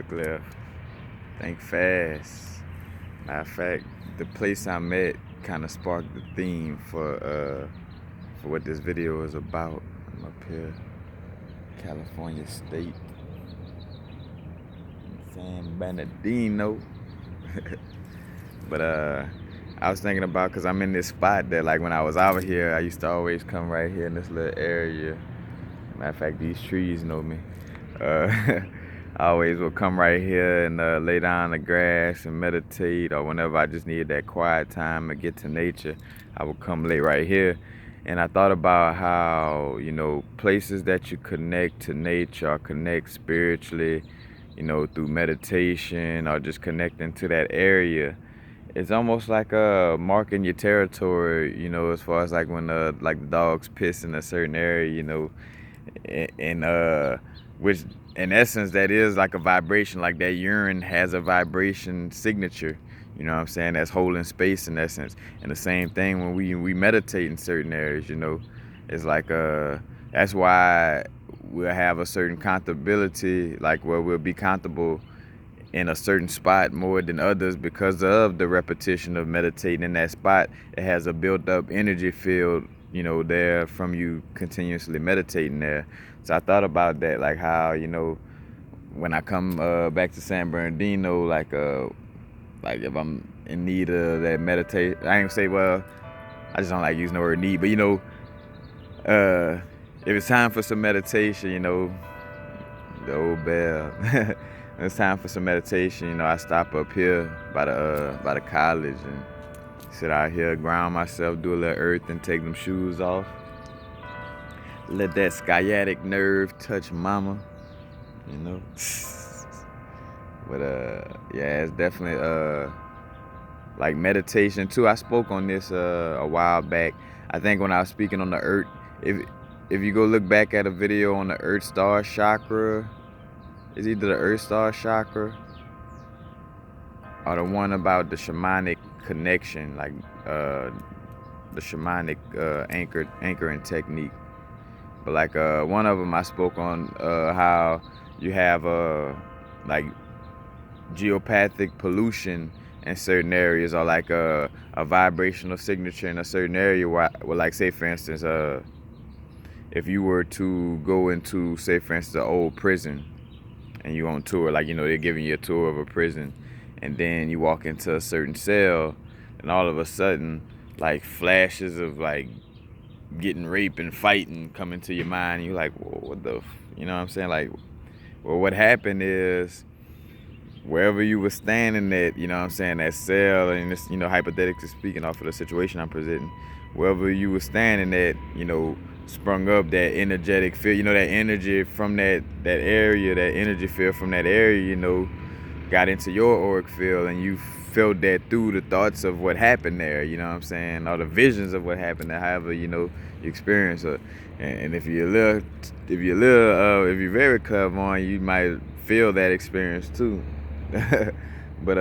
Quick left. Think fast. Matter of fact, the place I'm at kind of sparked the theme for what this video is about. I'm up here, California State, San Bernardino. But I was thinking about, cause I'm in this spot that, like, when I was out here, I used to always come right here in this little area. Matter of fact, these trees know me. I always would come right here and lay down in the grass and meditate, or whenever I just needed that quiet time to get to nature, I would come lay right here. And I thought about how, places that you connect to nature or connect spiritually, through meditation or just connecting to that area, it's almost like marking your territory, as far as like when the dogs piss in a certain area, and which in essence that is like a vibration, like that urine has a vibration signature, you know what I'm saying, that's holding space in essence. And the same thing when we meditate in certain areas, it's like that's why we'll have a certain comfortability, like where we'll be comfortable in a certain spot more than others because of the repetition of meditating in that spot. It has a built up energy field, there from you continuously meditating there. So I thought about that, like how, when I come back to San Bernardino, like if I'm in need of that meditation, I ain't gonna say, well, I just don't like using the word need, but if it's time for some meditation, the old bell. When it's time for some meditation, I stop up here by the college and sit out here, ground myself, do a little earth, and take them shoes off. Let that sciatic nerve touch mama, But yeah, it's definitely like meditation too. I spoke on this a while back. I think when I was speaking on the earth, if you go look back at a video on the Earth Star Chakra, it's either the Earth Star Chakra or the one about the shamanic connection, like the shamanic anchoring technique. But like one of them I spoke on how you have like geopathic pollution in certain areas, or like a vibrational signature in a certain area where like, say for instance, if you were to go into, say for instance, an old prison and you on tour, like, they're giving you a tour of a prison, and then you walk into a certain cell and all of a sudden like flashes of like getting raped and fighting come into your mind. You're like, whoa, what the you know what I'm saying? Like, well, what happened is wherever you were standing at, that cell, and this, hypothetically speaking, off of the situation I'm presenting, wherever you were standing at, sprung up that energetic field, that energy from that area, that energy field from that area, got into your auric field, and you felt that through the thoughts of what happened there, or the visions of what happened there, however, you experience it. And if you're very clairvoyant, you might feel that experience too. But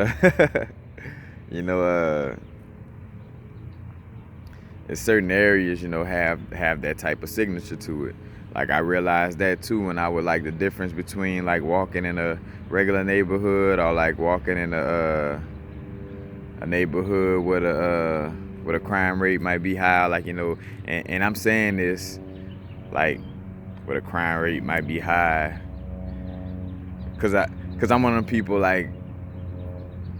in certain areas, have that type of signature to it. Like, I realized that too when I would, like, the difference between like walking in a regular neighborhood or like walking in a neighborhood where the crime rate might be high, like, and I'm saying this like where the crime rate might be high because I'm one of them people, like,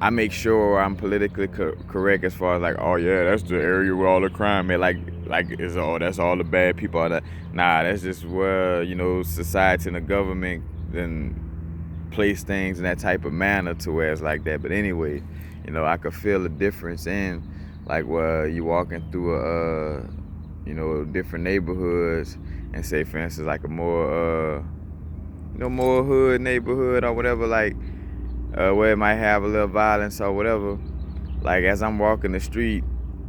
I make sure I'm politically correct as far as like, oh yeah, that's the area where all the crime is. That's all the bad people are. Nah, that's just where, society and the government then place things in that type of manner to where it's like that. But anyway, I could feel the difference in like where you walking through different neighborhoods, and say for instance like a more more hood neighborhood or whatever, like where it might have a little violence or whatever. Like, as I'm walking the street,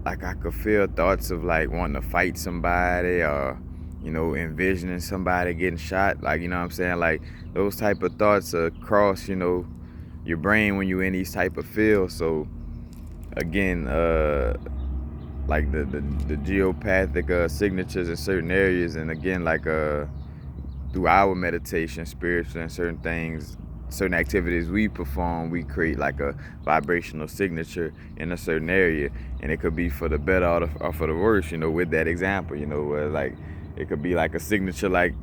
like, I could feel thoughts of like wanting to fight somebody, or envisioning somebody getting shot, like, what I'm saying, like those type of thoughts across your brain when you're in these type of fields. So again, like the geopathic signatures in certain areas, and again, like through our meditation spiritually and certain things, certain activities we perform, we create like a vibrational signature in a certain area, and it could be for the better or for the worse. With that example, where like it could be like a signature like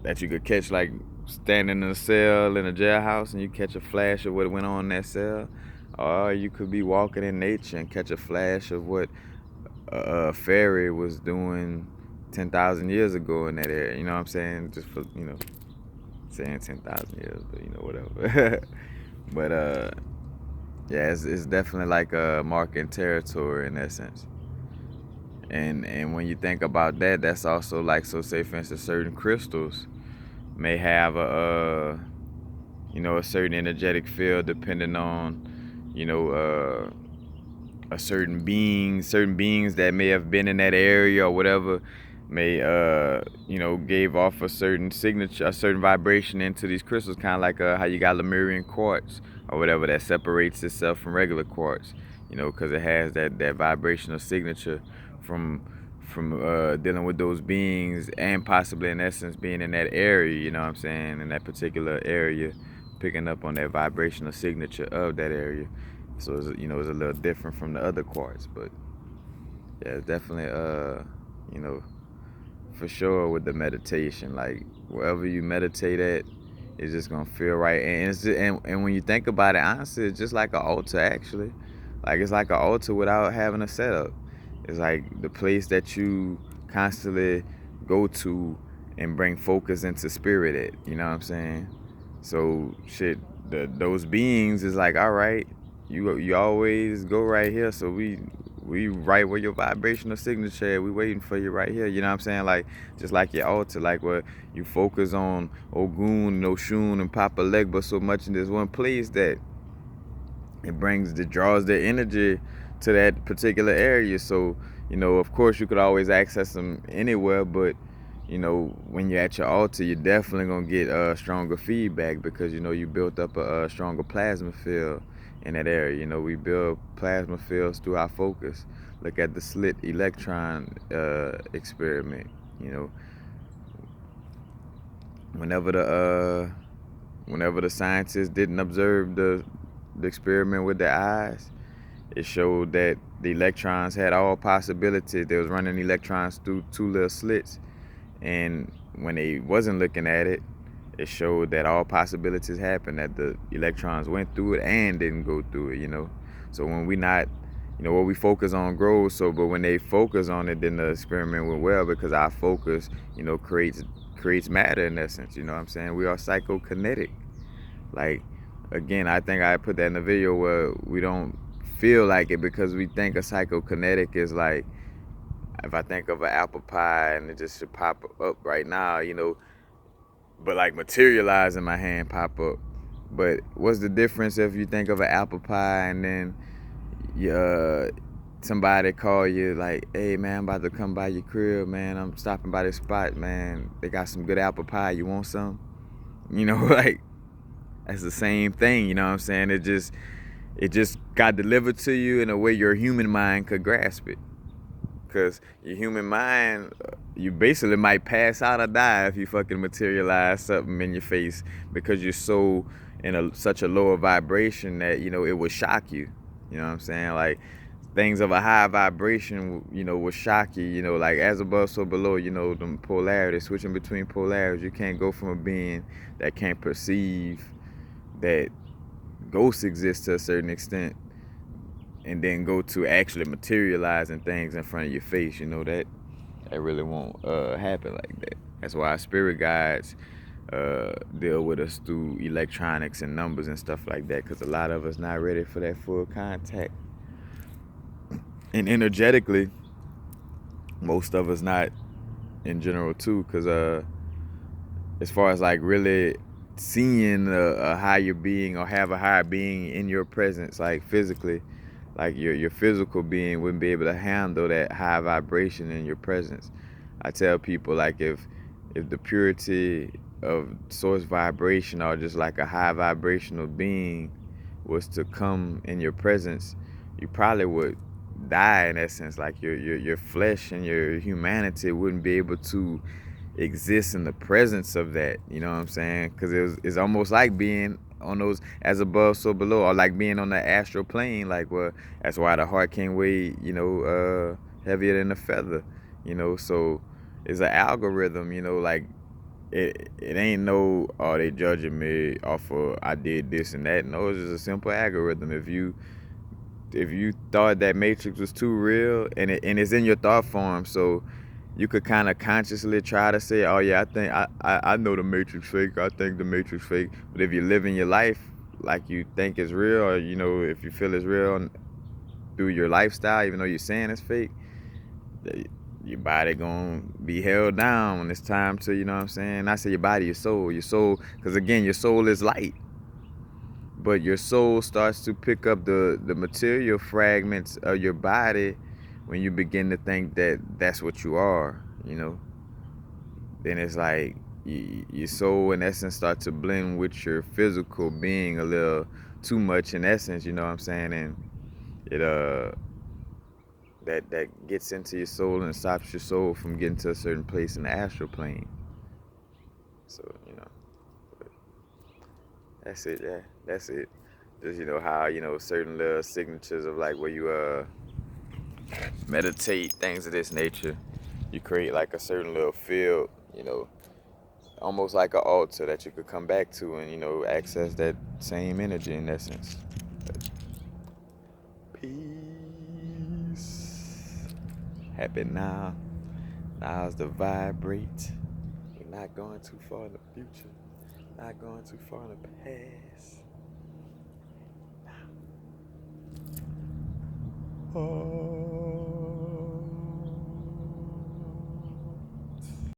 that you could catch like standing in a cell in a jailhouse and you catch a flash of what went on in that cell, or you could be walking in nature and catch a flash of what a fairy was doing 10,000 years ago in that area. You know what I'm saying? Just for saying 10,000 years, but whatever. But yeah, it's definitely like a marking territory in that sense. And when you think about that, that's also like, so say for instance, certain crystals may have a certain energetic field depending on a certain beings that may have been in that area or whatever may gave off a certain signature, a certain vibration into these crystals, kind of like how you got Lemurian quartz or whatever that separates itself from regular quartz, because it has that vibrational signature from dealing with those beings, and possibly in essence being in that area, you know what I'm saying, in that particular area, picking up on that vibrational signature of that area. So it's, it's a little different from the other quartz. But yeah, it's definitely for sure with the meditation, like wherever you meditate at, it's just gonna feel right. And it's just, and when you think about it, honestly, it's just like an altar actually. Like it's like an altar without having a setup. It's like the place that you constantly go to and bring focus into spirit at, you know what I'm saying? So shit, those beings is like, all right, you always go right here, so we right where your vibrational signature, we waiting for you right here, you know what I'm saying? Like just like your altar, like where you focus on Ogun and Oshun and Papa Legba so much in this one place that it draws their energy to that particular area. So of course you could always access them anywhere, but when you're at your altar, you're definitely gonna get stronger feedback, because you built up a stronger plasma field in that area. We build plasma fields through our focus. Look at the slit electron experiment. Whenever the scientists didn't observe the experiment with their eyes, it showed that the electrons had all possibilities. They was running electrons through two little slits, and when they wasn't looking at it, it showed that all possibilities happened, that the electrons went through it and didn't go through it. So when we not, what we focus on grows. So but when they focus on it, then the experiment went well, because our focus creates matter in essence. You know what I'm saying? We are psychokinetic. Like, again, I think I put that in the video where we don't feel like it, because we think a psychokinetic is like, if I think of an apple pie and it just should pop up right now, but like materialize in my hand, pop up. But what's the difference if you think of an apple pie and then somebody call you like, hey man, I'm about to come by your crib, man, I'm stopping by this spot, man, they got some good apple pie, you want some? Like, that's the same thing, you know what I'm saying? It just got delivered to you in a way your human mind could grasp it. Because your human mind, you basically might pass out or die if you fucking materialize something in your face, because you're so in such a lower vibration that, it would shock you. You know what I'm saying? Like, things of a high vibration, would shock you, like as above, so below, the polarity, switching between polarities. You can't go from a being that can't perceive that ghosts exist to a certain extent, and then go to actually materializing things in front of your face. That really won't happen like that. That's why spirit guides deal with us through electronics and numbers and stuff like that, because a lot of us not ready for that full contact. And energetically, most of us not in general too, because as far as like really seeing a higher being or have a higher being in your presence, like physically, like your physical being wouldn't be able to handle that high vibration in your presence. I tell people, like, if the purity of source vibration, or just like a high vibrational being, was to come in your presence, you probably would die in essence. Like your flesh and your humanity wouldn't be able to exist in the presence of that. You know what I'm saying? Because it's almost like being on those as above so below, or like being on the astral plane. Like, well, that's why the heart can't weigh, heavier than a feather. So it's an algorithm. Like it ain't no, oh, they judging me off of I did this and that. No, it's just a simple algorithm. If you thought that matrix was too real, and it's in your thought form, so you could kind of consciously try to say, oh yeah, I think I know the matrix fake, I think the matrix fake. But if you're living your life like you think it's real, or if you feel it's real through your lifestyle, even though you're saying it's fake, your body gonna be held down when it's time to, you know what I'm saying? I say your body, your soul, because again, your soul is light. But your soul starts to pick up the material fragments of your body when you begin to think that that's what you are. Then it's like your soul in essence start to blend with your physical being a little too much in essence, you know what I'm saying? And it that gets into your soul and stops your soul from getting to a certain place in the astral plane. So, that's it, yeah. That's it. Just how certain little signatures of like where you meditate, things of this nature, you create like a certain little field, almost like an altar that you could come back to and access that same energy in essence. But peace. Happy now. Now's the vibrate. We're not going too far in the future. Not going too far in the past. Oh.